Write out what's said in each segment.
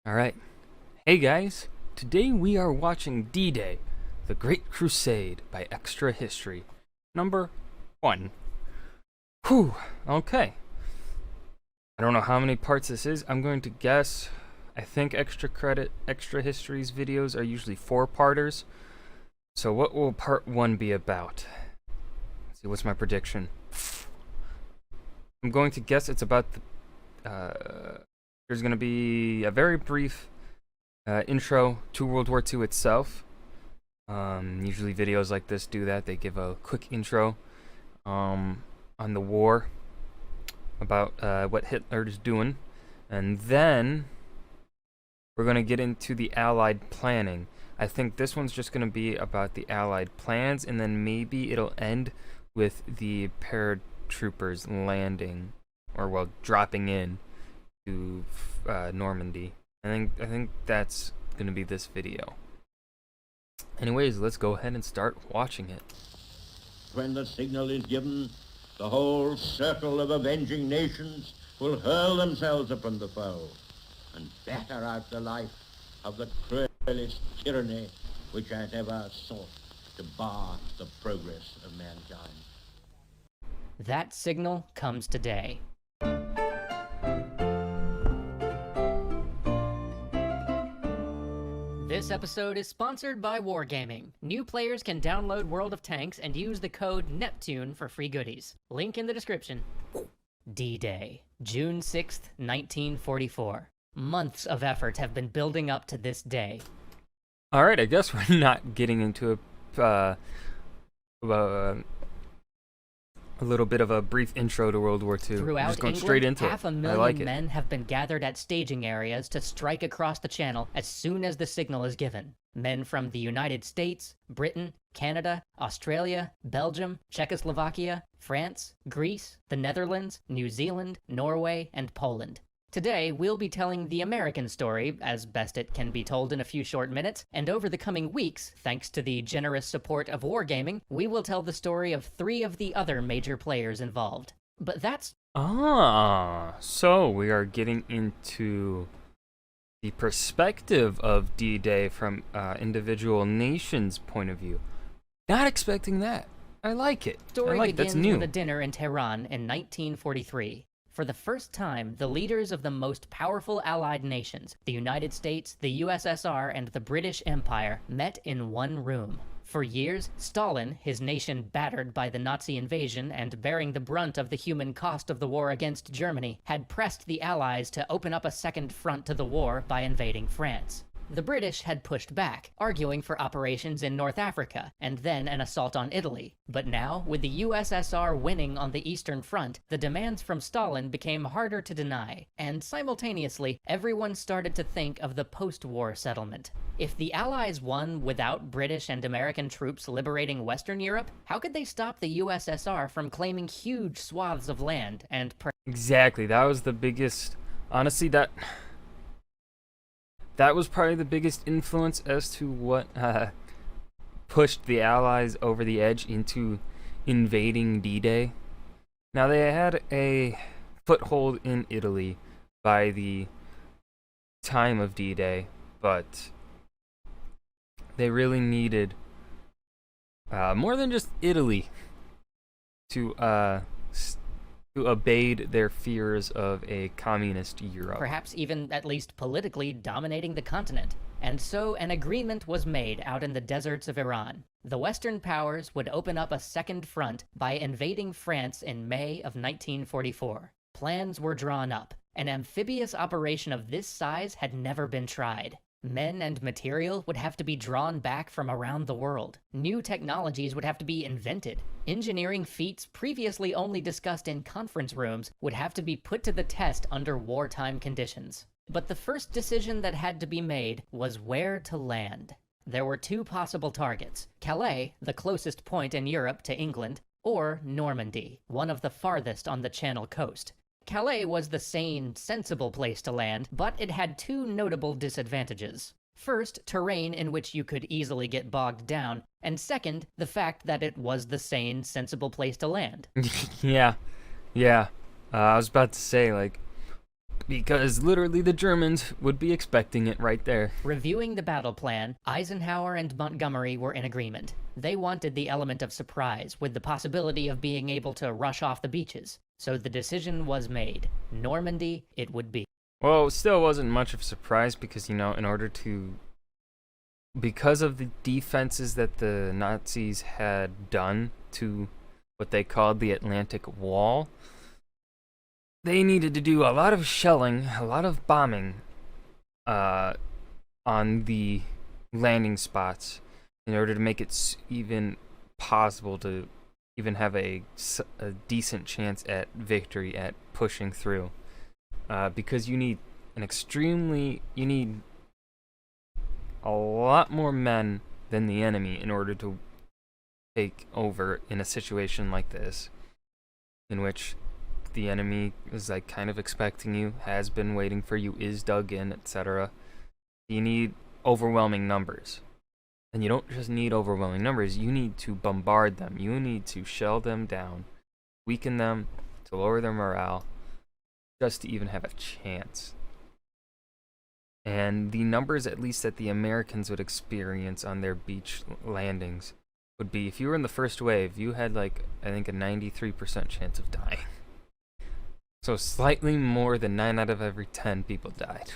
Alright. Hey guys, today we are watching D-Day, The Great Crusade by Extra History, number 1. Whew, okay. I don't know how many parts this is. I'm going to guess. I think Extra History's videos are usually 4-parters. So what will part 1 be about? Let's see, what's my prediction? I'm going to guess it's about the, there's going to be a very brief intro to World War II itself. Usually videos like this do that. They give a quick intro on the war, about what Hitler is doing. And then we're going to get into the Allied planning. I think this one's just going to be about the Allied plans, and then maybe it'll end with the paratroopers landing, or well, dropping in to Normandy. I think that's gonna be this video. Anyways, let's go ahead and start watching it. When the signal is given, the whole circle of avenging nations will hurl themselves upon the foe and batter out the life of the cruelest tyranny which has ever sought to bar the progress of mankind. That signal comes today. This episode is sponsored by Wargaming. New players can download World of Tanks and use the code NEPTUNE for free goodies. Link in the description. D-Day, June 6th, 1944. Months of effort have been building up to this day. Alright, I guess we're not getting into a little bit of a brief intro to World War II. Throughout We're just going England, straight into half it. a I million like it. men have been gathered at staging areas to strike across the channel as soon as the signal is given. Men from the United States, Britain, Canada, Australia, Belgium, Czechoslovakia, France, Greece, the Netherlands, New Zealand, Norway, and Poland. Today, we'll be telling the American story, as best it can be told in a few short minutes, and over the coming weeks, thanks to the generous support of Wargaming, we will tell the story of 3 of the other major players involved. But that's... So we are getting into the perspective of D-Day from individual nations' point of view. Not expecting that. I like it. Story I like that's begins new. with a dinner in Tehran in 1943. For the first time, the leaders of the most powerful Allied nations, the United States, the USSR, and the British Empire, met in one room. For years, Stalin, his nation battered by the Nazi invasion and bearing the brunt of the human cost of the war against Germany, had pressed the Allies to open up a second front to the war by invading France. The British had pushed back, arguing for operations in North Africa, and then an assault on Italy. But now, with the USSR winning on the Eastern Front, the demands from Stalin became harder to deny, and simultaneously, everyone started to think of the post-war settlement. If the Allies won without British and American troops liberating Western Europe, how could they stop the USSR from claiming huge swaths of land and... Exactly, that was the biggest... Honestly, that was probably the biggest influence as to what pushed the Allies over the edge into invading D-Day. Now, they had a foothold in Italy by the time of D-Day, but they really needed more than just Italy to abate their fears of a communist Europe. perhaps even at least politically dominating the continent. And so an agreement was made out in the deserts of Iran. The Western powers would open up a second front by invading France in May of 1944. Plans were drawn up. An amphibious operation of this size had never been tried. Men and material would have to be drawn back from around the world. New technologies would have to be invented. Engineering feats previously only discussed in conference rooms would have to be put to the test under wartime conditions. But the first decision that had to be made was where to land. There were 2 possible targets: Calais, the closest point in Europe to England, or Normandy, one of the farthest on the Channel coast. Calais was the sane, sensible place to land, but it had 2 notable disadvantages. First, terrain in which you could easily get bogged down, and second, the fact that it was the sane, sensible place to land. Yeah. I was about to say, like, Because literally the Germans would be expecting it right there. Reviewing the battle plan, Eisenhower and Montgomery were in agreement. They wanted the element of surprise, with the possibility of being able to rush off the beaches. So the decision was made. Normandy it would be. Well, it still wasn't much of a surprise because, because of the defenses that the Nazis had done to what they called the Atlantic Wall, they needed to do a lot of shelling, a lot of bombing on the landing spots in order to make it even possible to even have a decent chance at victory, at pushing through. Because you need a lot more men than the enemy in order to take over in a situation like this, in which the enemy is like kind of expecting you, has been waiting for you, is dug in, etc. You need overwhelming numbers. And you don't just need overwhelming numbers, you need to bombard them. You need to shell them down, weaken them, to lower their morale, just to even have a chance. And the numbers, at least that the Americans would experience on their beach landings, would be, if you were in the first wave, you had I think a 93% chance of dying. So slightly more than 9 out of every 10 people died.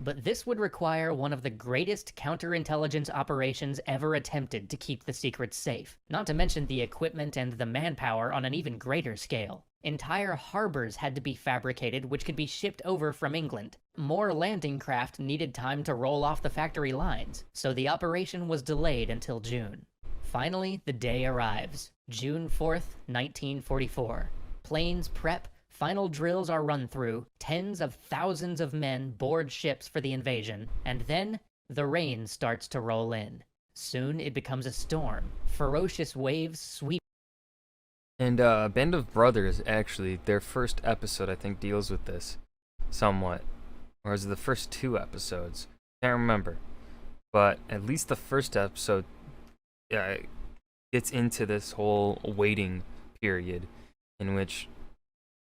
But this would require one of the greatest counterintelligence operations ever attempted to keep the secrets safe, not to mention the equipment and the manpower on an even greater scale. Entire harbors had to be fabricated which could be shipped over from England. More landing craft needed time to roll off the factory lines, so the operation was delayed until June. Finally, the day arrives, June 4th, 1944. Planes prep, final drills are run through, tens of thousands of men board ships for the invasion, and then the rain starts to roll in. Soon it becomes a storm. Ferocious waves sweep. And Band of Brothers, actually, their first episode, I think, deals with this somewhat. Or is it the first 2 episodes? Can't remember. But at least the first episode gets into this whole waiting period in which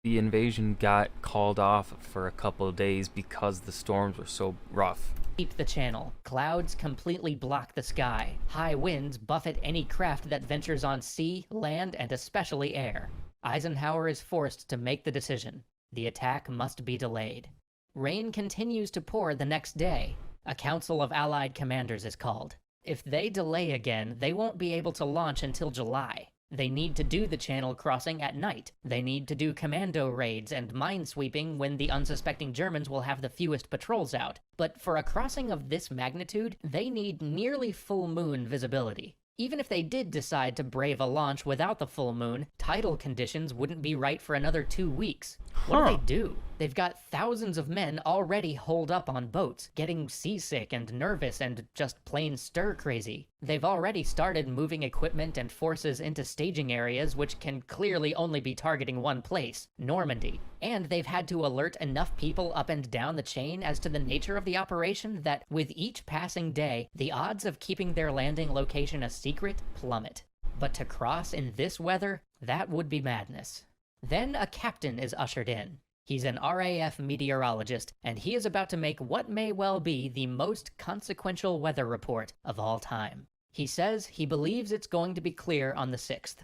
the invasion got called off for a couple of days because the storms were so rough. The channel. Clouds completely block the sky. High winds buffet any craft that ventures on sea, land, and especially air. Eisenhower is forced to make the decision. The attack must be delayed. Rain continues to pour the next day. A council of Allied commanders is called. If they delay again, they won't be able to launch until July. They need to do the channel crossing at night. They need to do commando raids and minesweeping when the unsuspecting Germans will have the fewest patrols out. But for a crossing of this magnitude, they need nearly full moon visibility. Even if they did decide to brave a launch without the full moon, tidal conditions wouldn't be right for another 2 weeks. What do they do? They've got thousands of men already holed up on boats, getting seasick and nervous and just plain stir-crazy. They've already started moving equipment and forces into staging areas which can clearly only be targeting one place, Normandy. And they've had to alert enough people up and down the chain as to the nature of the operation that, with each passing day, the odds of keeping their landing location a secret plummet. But to cross in this weather, that would be madness. Then a captain is ushered in. He's an RAF meteorologist, and he is about to make what may well be the most consequential weather report of all time. He says he believes it's going to be clear on the 6th.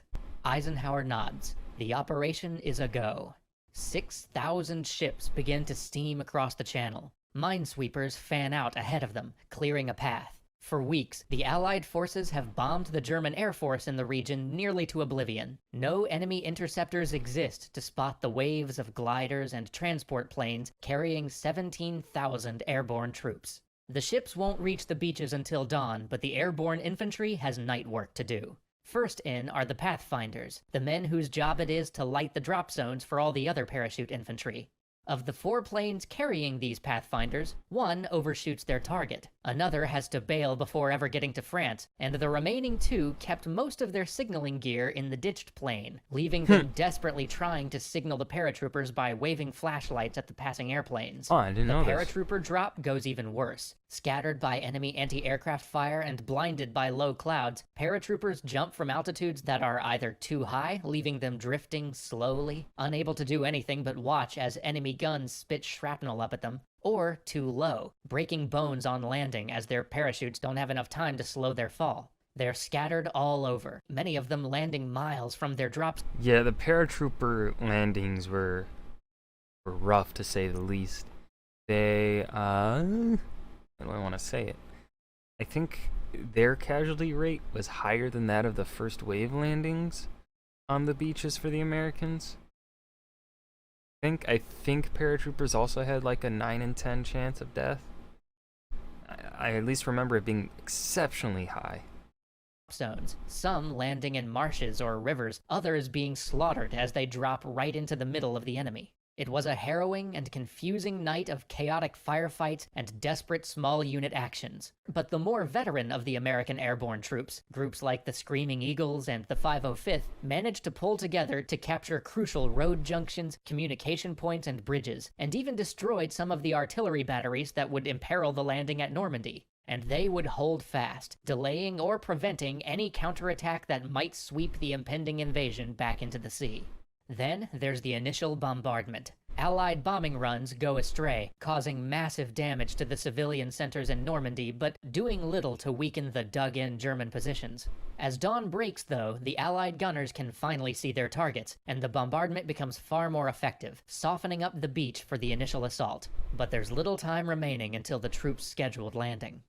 Eisenhower nods. The operation is a go. 6,000 ships begin to steam across the channel. Minesweepers fan out ahead of them, clearing a path. For weeks, the Allied forces have bombed the German Air Force in the region nearly to oblivion. No enemy interceptors exist to spot the waves of gliders and transport planes carrying 17,000 airborne troops. The ships won't reach the beaches until dawn, but the airborne infantry has night work to do. First in are the Pathfinders, the men whose job it is to light the drop zones for all the other parachute infantry. Of the 4 planes carrying these Pathfinders, one overshoots their target, another has to bail before ever getting to France, and the remaining 2 kept most of their signaling gear in the ditched plane, leaving them desperately trying to signal the paratroopers by waving flashlights at the passing airplanes. Oh, I didn't know The this. paratrooper drop goes even worse. Scattered by enemy anti-aircraft fire and blinded by low clouds, paratroopers jump from altitudes that are either too high, leaving them drifting slowly, unable to do anything but watch as enemy enemy guns spit shrapnel up at them, or too low, breaking bones on landing as their parachutes don't have enough time to slow their fall. They're scattered all over, many of them landing miles from their drops. Yeah, the paratrooper landings were rough to say the least. They, how do I want to say it? I think their casualty rate was higher than that of the first wave landings on the beaches for the Americans. I think paratroopers also had like a 9 in 10 chance of death. I at least remember it being exceptionally high. Zones, some landing in marshes or rivers, others being slaughtered as they drop right into the middle of the enemy. It was a harrowing and confusing night of chaotic firefights and desperate small unit actions. But the more veteran of the American airborne troops, groups like the Screaming Eagles and the 505th, managed to pull together to capture crucial road junctions, communication points, and bridges, and even destroyed some of the artillery batteries that would imperil the landing at Normandy. And they would hold fast, delaying or preventing any counterattack that might sweep the impending invasion back into the sea. Then there's the initial bombardment. Allied bombing runs go astray, causing massive damage to the civilian centers in Normandy, but doing little to weaken the dug-in German positions. As dawn breaks, though, the Allied gunners can finally see their targets, and the bombardment becomes far more effective, softening up the beach for the initial assault. But there's little time remaining until the troops' scheduled landing.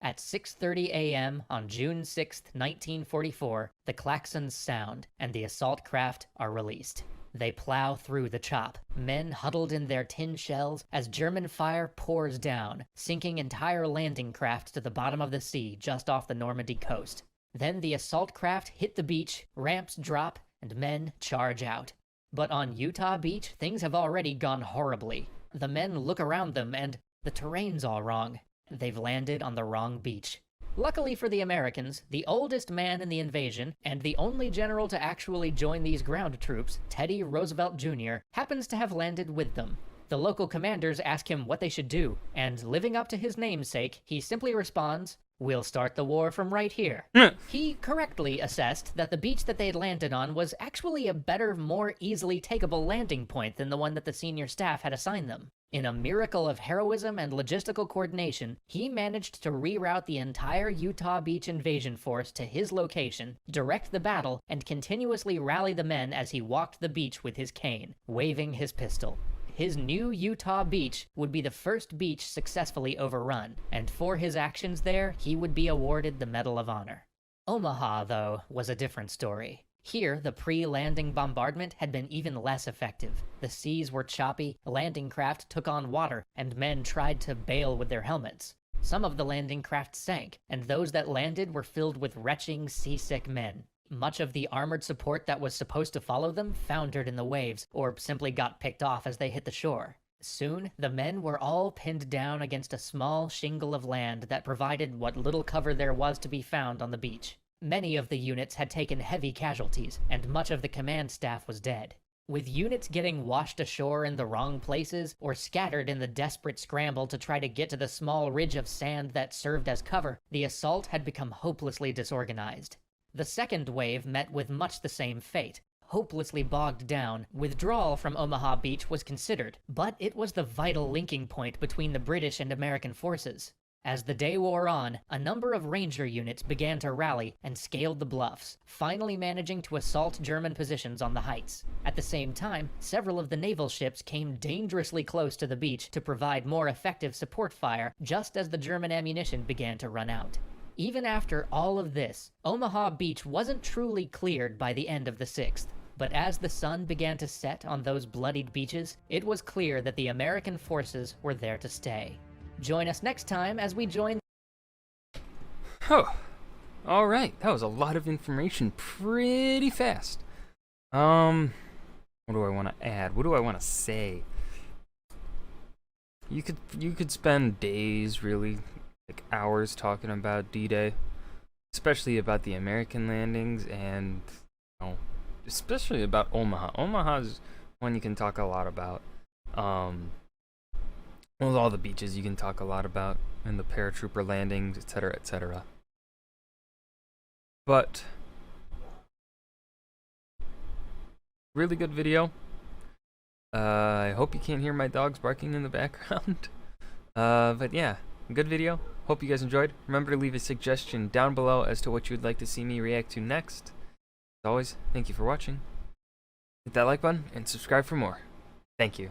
At 6:30 a.m. on June 6, 1944, the klaxons sound, and the assault craft are released. They plow through the chop, men huddled in their tin shells as German fire pours down, sinking entire landing craft to the bottom of the sea just off the Normandy coast. Then the assault craft hit the beach, ramps drop, and men charge out. But on Utah Beach, things have already gone horribly. The men look around them, and the terrain's all wrong. They've landed on the wrong beach. Luckily for the Americans, the oldest man in the invasion, and the only general to actually join these ground troops, Teddy Roosevelt Jr., happens to have landed with them. The local commanders ask him what they should do, and living up to his namesake, he simply responds, "We'll start the war from right here." He correctly assessed that the beach that they'd landed on was actually a better, more easily takeable landing point than the one that the senior staff had assigned them. In a miracle of heroism and logistical coordination, he managed to reroute the entire Utah Beach invasion force to his location, direct the battle, and continuously rally the men as he walked the beach with his cane, waving his pistol. His new Utah Beach would be the first beach successfully overrun, and for his actions there, he would be awarded the Medal of Honor. Omaha, though, was a different story. Here, the pre-landing bombardment had been even less effective. The seas were choppy, landing craft took on water, and men tried to bail with their helmets. Some of the landing craft sank, and those that landed were filled with retching, seasick men. Much of the armored support that was supposed to follow them foundered in the waves, or simply got picked off as they hit the shore. Soon, the men were all pinned down against a small shingle of land that provided what little cover there was to be found on the beach. Many of the units had taken heavy casualties, and much of the command staff was dead. With units getting washed ashore in the wrong places, or scattered in the desperate scramble to try to get to the small ridge of sand that served as cover, the assault had become hopelessly disorganized. The second wave met with much the same fate. Hopelessly bogged down, withdrawal from Omaha Beach was considered, but it was the vital linking point between the British and American forces. As the day wore on, a number of ranger units began to rally and scaled the bluffs, finally managing to assault German positions on the heights. At the same time, several of the naval ships came dangerously close to the beach to provide more effective support fire just as the German ammunition began to run out. Even after all of this, Omaha Beach wasn't truly cleared by the end of the 6th. But as the sun began to set on those bloodied beaches, it was clear that the American forces were there to stay. Join us next time as we join... Oh, alright, that was a lot of information pretty fast. What do I want to add? What do I want to say? You could spend days, really, like hours talking about D-Day, especially about the American landings and, especially about Omaha. Omaha's one you can talk a lot about. Well, all the beaches you can talk a lot about, and the paratrooper landings, etc., etc. But, really good video. I hope you can't hear my dogs barking in the background. But yeah, good video. Hope you guys enjoyed. Remember to leave a suggestion down below as to what you would like to see me react to next. As always, thank you for watching. Hit that like button and subscribe for more. Thank you.